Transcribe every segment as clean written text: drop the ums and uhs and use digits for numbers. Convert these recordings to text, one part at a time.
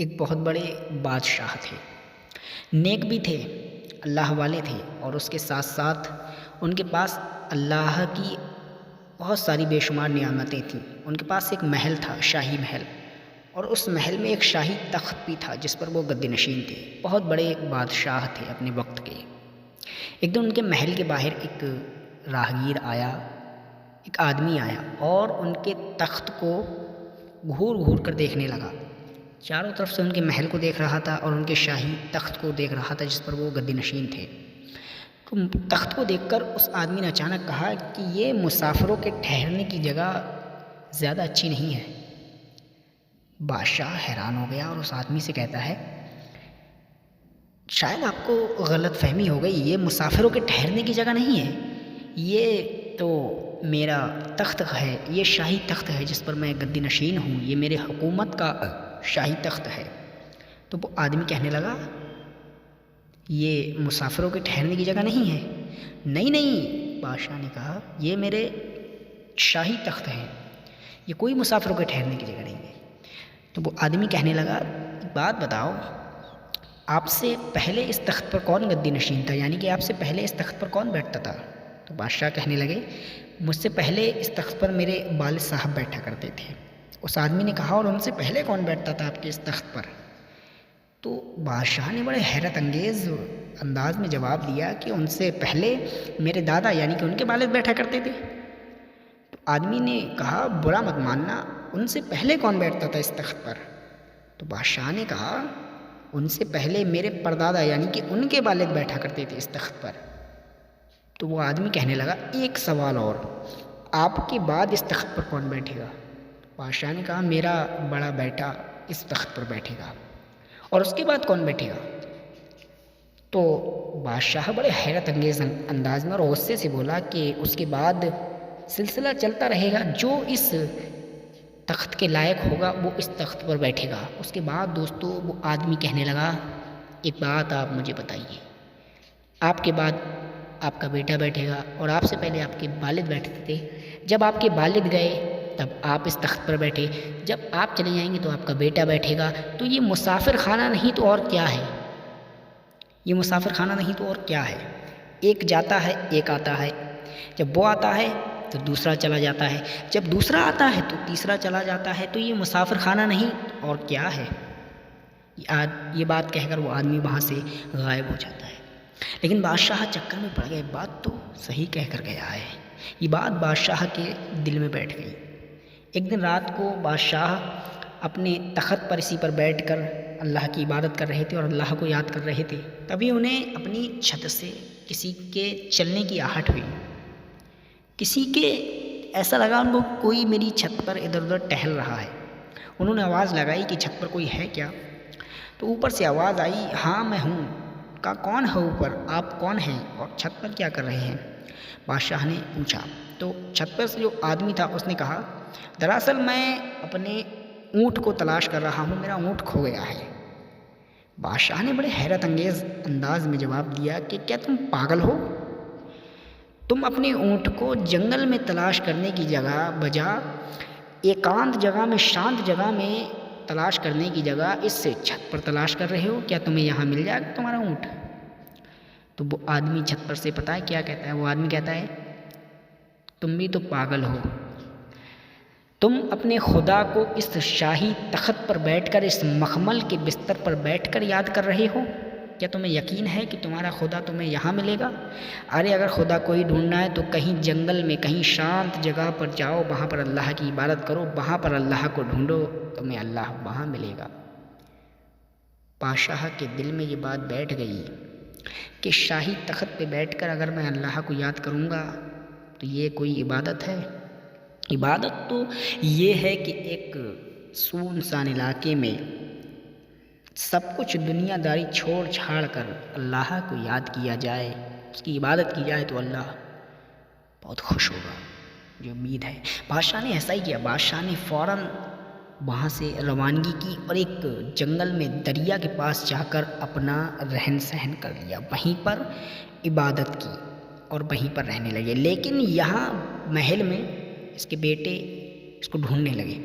ایک بہت بڑے بادشاہ تھے، نیک بھی تھے، اللہ والے تھے، اور اس کے ساتھ ساتھ ان کے پاس اللہ کی بہت ساری بے شمار نعمتیں تھیں۔ ان کے پاس ایک محل تھا، شاہی محل، اور اس محل میں ایک شاہی تخت بھی تھا جس پر وہ گدی نشین تھے۔ بہت بڑے بادشاہ تھے اپنے وقت کے۔ ایک دن ان کے محل کے باہر ایک راہگیر آیا، ایک آدمی آیا اور ان کے تخت کو گھور گھور کر دیکھنے لگا۔ چاروں طرف سے ان کے محل کو دیکھ رہا تھا اور ان کے شاہی تخت کو دیکھ رہا تھا جس پر وہ گدی نشین تھے۔ تو تخت کو دیکھ کر اس آدمی نے اچانک کہا کہ یہ مسافروں کے ٹھہرنے کی جگہ زیادہ اچھی نہیں ہے۔ بادشاہ حیران ہو گیا اور اس آدمی سے کہتا ہے، شاید آپ کو غلط فہمی ہو گئی، یہ مسافروں کے ٹھہرنے کی جگہ نہیں ہے، یہ تو میرا تخت ہے، یہ شاہی تخت ہے جس پر میں گدی نشین ہوں، یہ میرے حکومت کا شاہی تخت ہے۔ تو وہ آدمی کہنے لگا، یہ مسافروں کے ٹھہرنے کی جگہ نہیں ہے۔ نہیں نہیں، بادشاہ نے کہا، یہ میرے شاہی تخت ہے، یہ کوئی مسافروں کے ٹھہرنے کی جگہ نہیں ہے۔ تو وہ آدمی کہنے لگا، بات بتاؤ، آپ سے پہلے اس تخت پر کون گدی نشین تھا، یعنی کہ آپ سے پہلے اس تخت پر کون بیٹھتا تھا؟ تو بادشاہ کہنے لگے، مجھ سے پہلے اس تخت پر میرے والد صاحب بیٹھا کرتے تھے۔ اس آدمی نے کہا، اور ان سے پہلے کون بیٹھتا تھا آپ کے اس تخت پر؟ تو بادشاہ نے بڑے حیرت انگیز انداز میں جواب دیا کہ ان سے پہلے میرے دادا یعنی کہ ان کے والد بیٹھا کرتے تھے۔ تو آدمی نے کہا، برا مت ماننا، ان سے پہلے کون بیٹھتا تھا اس تخت پر؟ تو بادشاہ نے کہا، ان سے پہلے میرے پردادا یعنی کہ ان کے والد بیٹھا کرتے تھے اس تخت پر۔ تو وہ آدمی کہنے لگا، ایک سوال اور، آپ کے بعد اس تخت پر کون بیٹھے گا؟ بادشاہ نے کہا، میرا بڑا بیٹا اس تخت پر بیٹھے گا۔ اور اس کے بعد کون بیٹھے گا؟ تو بادشاہ بڑے حیرت انگیز انداز میں اور غصے سے بولا کہ اس کے بعد سلسلہ چلتا رہے گا، جو اس تخت کے لائق ہوگا وہ اس تخت پر بیٹھے گا۔ اس کے بعد دوستو وہ آدمی کہنے لگا، ایک بات آپ مجھے بتائیے، آپ کے بعد آپ کا بیٹا بیٹھے گا اور آپ سے پہلے آپ کے والد بیٹھتے تھے، جب آپ کے والد گئے تب آپ اس تخت پر بیٹھے، جب آپ چلے جائیں گے تو آپ کا بیٹا بیٹھے گا، تو یہ مسافر خانہ نہیں تو اور کیا ہے؟ یہ مسافر خانہ نہیں تو اور کیا ہے؟ ایک جاتا ہے، ایک آتا ہے، جب وہ آتا ہے تو دوسرا چلا جاتا ہے، جب دوسرا آتا ہے تو تیسرا چلا جاتا ہے، تو یہ مسافر خانہ نہیں اور کیا ہے؟ یہ بات کہہ کر وہ آدمی وہاں سے غائب ہو جاتا ہے۔ لیکن بادشاہ چکر میں پڑ گئے، بات تو صحیح کہہ کر گیا ہے۔ یہ بات بادشاہ کے دل میں بیٹھ گئی۔ ایک دن رات کو بادشاہ اپنے تخت پر اسی پر بیٹھ کر اللہ کی عبادت کر رہے تھے اور اللہ کو یاد کر رہے تھے، تبھی انہیں اپنی چھت سے کسی کے چلنے کی آہٹ ہوئی۔ کسی کے ایسا لگا ان کو کوئی میری چھت پر ادھر ادھر ٹہل رہا ہے۔ انہوں نے آواز لگائی کہ چھت پر کوئی ہے کیا؟ تو اوپر سے آواز آئی، ہاں میں ہوں۔ کہا، کون ہے اوپر؟ آپ کون ہیں اور چھت پر کیا کر رہے ہیں؟ بادشاہ نے پوچھا۔ تو چھت پر سے جو آدمی تھا اس نے کہا، دراصل میں اپنے اونٹ کو تلاش کر رہا ہوں، میرا اونٹ کھو گیا ہے۔ بادشاہ نے بڑے حیرت انگیز انداز میں جواب دیا کہ کیا تم پاگل ہو؟ تم اپنے اونٹ کو جنگل میں تلاش کرنے کی جگہ بجا ایکانت جگہ میں، شانت جگہ میں تلاش کرنے کی جگہ اس سے چھت پر تلاش کر رہے ہو، کیا تمہیں یہاں مل جائے گا تمہارا اونٹ؟ تو وہ آدمی چھت پر سے پتہ ہے کیا کہتا ہے؟ وہ آدمی کہتا ہے، تم بھی تو پاگل ہو، تم اپنے خدا کو اس شاہی تخت پر بیٹھ کر، اس مخمل کے بستر پر بیٹھ کر یاد کر رہے ہو، کیا تمہیں یقین ہے کہ تمہارا خدا تمہیں یہاں ملے گا؟ ارے اگر خدا کوئی ڈھونڈنا ہے تو کہیں جنگل میں، کہیں شانت جگہ پر جاؤ، وہاں پر اللہ کی عبادت کرو، وہاں پر اللہ کو ڈھونڈو، تمہیں اللہ وہاں ملے گا۔ بادشاہ کے دل میں یہ بات بیٹھ گئی کہ شاہی تخت پہ بیٹھ کر اگر میں اللہ کو یاد کروں گا تو یہ کوئی عبادت ہے؟ عبادت تو یہ ہے کہ ایک سنسان علاقے میں سب کچھ دنیا داری چھوڑ چھاڑ کر اللہ کو یاد کیا جائے، اس کی عبادت کی جائے تو اللہ بہت خوش ہوگا، جو امید ہے۔ بادشاہ نے ایسا ہی کیا۔ بادشاہ نے فوراً وہاں سے روانگی کی اور ایک جنگل میں دریا کے پاس جا کر اپنا رہن سہن کر لیا، وہیں پر عبادت کی اور وہیں پر رہنے لگے۔ لیکن یہاں محل میں اس کے بیٹے اس کو ڈھونڈنے لگے۔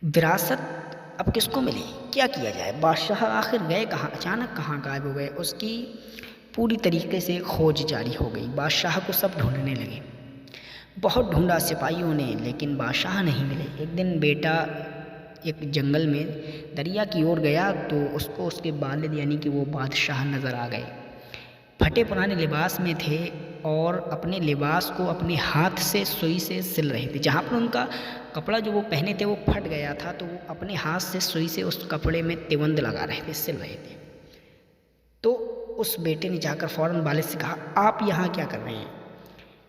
وراثت اب کس کو ملے، کیا کیا جائے؟ بادشاہ آخر گئے کہاں، اچانک کہاں غائب ہو گئے؟ اس کی پوری طریقے سے کھوج جاری ہو گئی، بادشاہ کو سب ڈھونڈنے لگے، بہت ڈھونڈا سپاہیوں نے لیکن بادشاہ نہیں ملے۔ ایک دن بیٹا ایک جنگل میں دریا کی اور گیا تو اس کو اس کے والد یعنی کہ وہ بادشاہ نظر آ گئے، پھٹے پرانے لباس میں تھے اور اپنے لباس کو اپنے ہاتھ سے سوئی سے سل رہے تھے، جہاں پر ان کا کپڑا جو وہ پہنے تھے وہ پھٹ گیا تھا تو وہ اپنے ہاتھ سے سوئی سے اس کپڑے میں تیوند لگا رہے تھے، سل رہے تھے۔ تو اس بیٹے نے جا کر فوراً والد سے کہا، آپ یہاں کیا کر رہے ہیں؟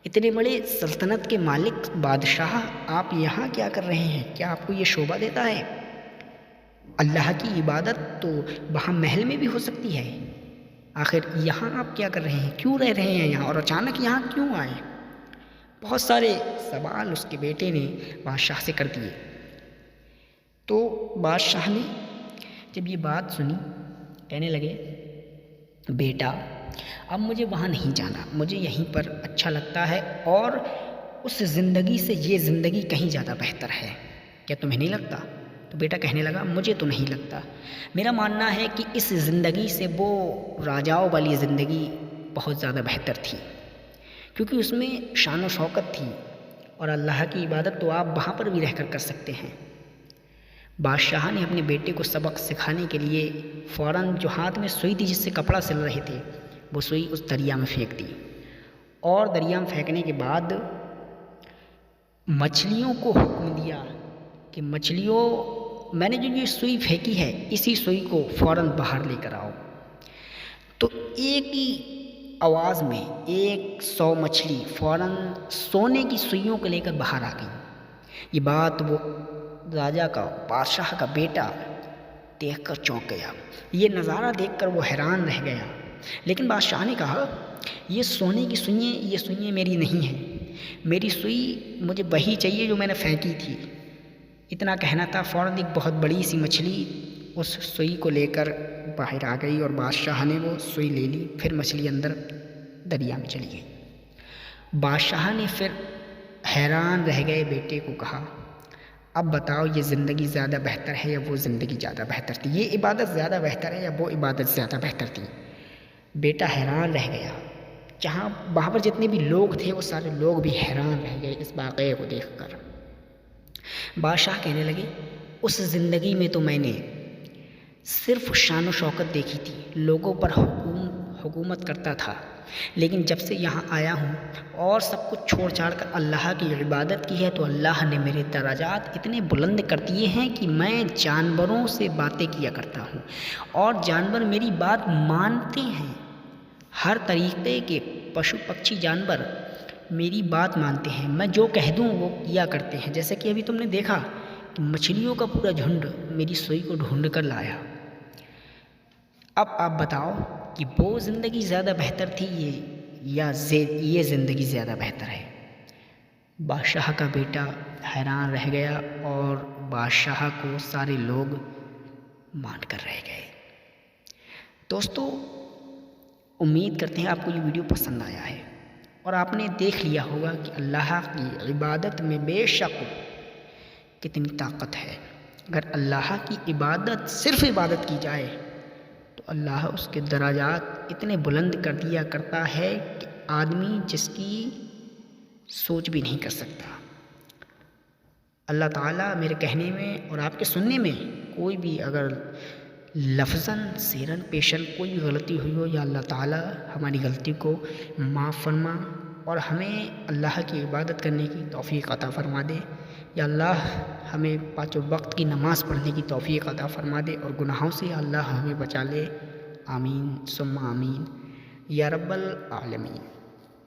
اتنے بڑے سلطنت کے مالک بادشاہ آپ یہاں کیا کر رہے ہیں؟ کیا آپ کو یہ شوبھا دیتا ہے؟ اللہ کی عبادت تو وہاں محل میں بھی ہو سکتی ہے، آخر یہاں آپ کیا کر رہے ہیں؟ کیوں رہ رہے ہیں یہاں، اور اچانک یہاں کیوں آئے؟ بہت سارے سوال اس کے بیٹے نے بادشاہ سے کر دیے۔ تو بادشاہ نے جب یہ بات سنی کہنے لگے، بیٹا اب مجھے وہاں نہیں جانا، مجھے یہیں پر اچھا لگتا ہے اور اس زندگی سے یہ زندگی کہیں زیادہ بہتر ہے، کیا تمہیں نہیں لگتا؟ تو بیٹا کہنے لگا، مجھے تو نہیں لگتا، میرا ماننا ہے کہ اس زندگی سے وہ راجاؤں والی زندگی بہت زیادہ بہتر تھی، کیونکہ اس میں شان و شوکت تھی اور اللہ کی عبادت تو آپ وہاں پر بھی رہ کر کر سکتے ہیں۔ بادشاہ نے اپنے بیٹے کو سبق سکھانے کے لیے فوراً جو ہاتھ میں سوئی تھی جس سے کپڑا سل رہے تھے وہ سوئی اس دریا میں پھینک دی، اور دریا میں پھینکنے کے بعد مچھلیوں کو حکم دیا کہ مچھلیوں، میں نے جو یہ سوئی پھینکی ہے اسی سوئی کو فوراً باہر لے کر آؤ۔ تو ایک ہی آواز میں 100 مچھلی فوراً سونے کی سوئیوں کو لے کر باہر آ گئی۔ یہ بات وہ راجا کا، بادشاہ کا بیٹا دیکھ کر چونک گیا، یہ نظارہ دیکھ کر وہ حیران رہ گیا، لیکن بادشاہ نے کہا، یہ سونے کی سوئییں، یہ سوئییں میری نہیں ہیں، میری سوئی مجھے وہی چاہیے جو میں نے پھینکی تھی۔ اتنا کہنا تھا، فوراً ایک بہت بڑی سی مچھلی اس سوئی کو لے کر باہر آ گئی اور بادشاہ نے وہ سوئی لے لی، پھر مچھلی اندر دریا میں چلی گئی۔ بادشاہ نے پھر حیران رہ گئے بیٹے کو کہا، اب بتاؤ یہ زندگی زیادہ بہتر ہے یا وہ زندگی زیادہ بہتر تھی، یہ عبادت زیادہ بہتر ہے یا وہ عبادت زیادہ بہتر تھی؟ بیٹا حیران رہ گیا، جہاں وہاں پر جتنے بھی لوگ تھے وہ سارے لوگ بھی حیران رہ گئے اس واقعے کو دیکھ کر۔ بادشاہ کہنے لگے، اس زندگی میں تو میں نے صرف شان و شوکت دیکھی تھی، لوگوں پر حکومت کرتا تھا، لیکن جب سے یہاں آیا ہوں اور سب کچھ چھوڑ چھاڑ کر اللہ کی عبادت کی ہے تو اللہ نے میرے درجات اتنے بلند کر دیے ہیں کہ میں جانوروں سے باتیں کیا کرتا ہوں اور جانور میری بات مانتے ہیں، ہر طریقے کے پشو پکشی جانور میری بات مانتے ہیں، میں جو کہہ دوں وہ کیا کرتے ہیں، جیسے کہ ابھی تم نے دیکھا کہ مچھلیوں کا پورا جھنڈ میری سوئی کو ڈھونڈ کر لایا۔ اب آپ بتاؤ کہ وہ زندگی زیادہ بہتر تھی یا یہ زندگی زیادہ بہتر ہے؟ بادشاہ کا بیٹا حیران رہ گیا اور بادشاہ کو سارے لوگ مان کر رہ گئے۔ دوستو، امید کرتے ہیں آپ کو یہ ویڈیو پسند آیا ہے اور آپ نے دیکھ لیا ہوگا کہ اللہ کی عبادت میں بے شک کتنی طاقت ہے۔ اگر اللہ کی عبادت، صرف عبادت کی جائے تو اللہ اس کے درجات اتنے بلند کر دیا کرتا ہے کہ آدمی جس کی سوچ بھی نہیں کر سکتا۔ اللہ تعالیٰ میرے کہنے میں اور آپ کے سننے میں کوئی بھی اگر لفظاً سیرن پیشن کوئی بھی غلطی ہوئی ہو، یا اللہ تعالیٰ ہماری غلطی کو معاف فرما اور ہمیں اللہ کی عبادت کرنے کی توفیق عطا فرما دے۔ یا اللہ ہمیں پانچوں وقت کی نماز پڑھنے کی توفیق عطا فرما دے اور گناہوں سے اللہ ہمیں بچا لے۔ آمین ثم آمین یا رب العالمین۔